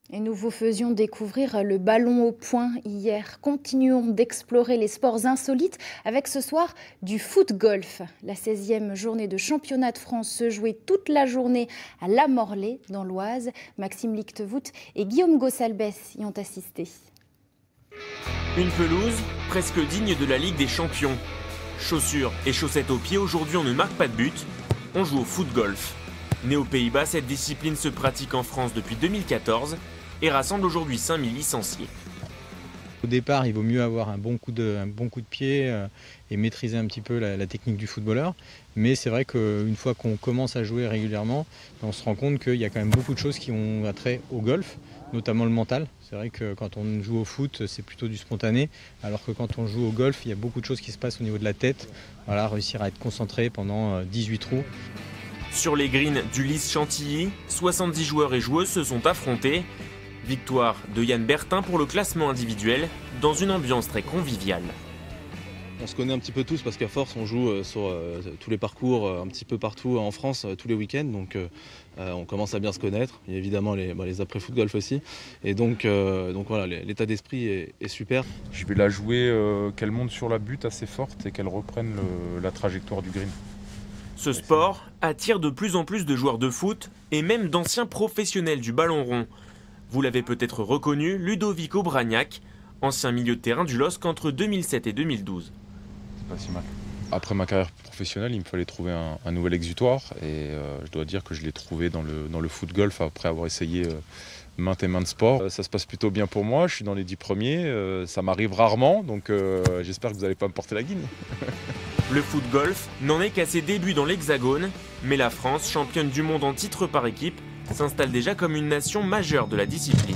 Et nous vous faisions découvrir le ballon au poing hier. Continuons d'explorer les sports insolites avec ce soir du foot-golf. La 16e journée de championnat de France se jouait toute la journée à La Morlaix, dans l'Oise. Maxime Lichtevoet et Guillaume Gossalbès y ont assisté. Une pelouse presque digne de la Ligue des Champions. Chaussures et chaussettes aux pieds, aujourd'hui on ne marque pas de but, on joue au foot-golf. Né aux Pays-Bas, cette discipline se pratique en France depuis 2014 et rassemble aujourd'hui 5000 licenciés. Au départ, il vaut mieux avoir un bon coup de pied et maîtriser un petit peu la technique du footballeur. Mais c'est vrai qu'une fois qu'on commence à jouer régulièrement, on se rend compte qu'il y a quand même beaucoup de choses qui ont attrait au golf, notamment le mental. C'est vrai que quand on joue au foot, c'est plutôt du spontané, alors que quand on joue au golf, il y a beaucoup de choses qui se passent au niveau de la tête. Voilà, réussir à être concentré pendant 18 trous. Sur les greens du Lys Chantilly, 70 joueurs et joueuses se sont affrontés. Victoire de Yann Bertin pour le classement individuel, dans une ambiance très conviviale. On se connaît un petit peu tous parce qu'à force on joue sur tous les parcours un petit peu partout en France tous les week-ends, donc on commence à bien se connaître. Il y a évidemment les après-foot golf aussi, et donc voilà, l'état d'esprit est super. Je vais la jouer qu'elle monte sur la butte assez forte et qu'elle reprenne la trajectoire du green. Ce sport attire de plus en plus de joueurs de foot et même d'anciens professionnels du ballon rond. Vous l'avez peut-être reconnu, Ludovico Bragnac, ancien milieu de terrain du LOSC entre 2007 et 2012. C'est pas si mal. Après ma carrière professionnelle, il me fallait trouver un nouvel exutoire et je dois dire que je l'ai trouvé dans le foot-golf après avoir essayé maintes et maintes sports. Ça se passe plutôt bien pour moi, je suis dans les 10 premiers, ça m'arrive rarement, donc j'espère que vous n'allez pas me porter la guine. Le foot-golf n'en est qu'à ses débuts dans l'Hexagone, mais la France, championne du monde en titre par équipe, s'installe déjà comme une nation majeure de la discipline.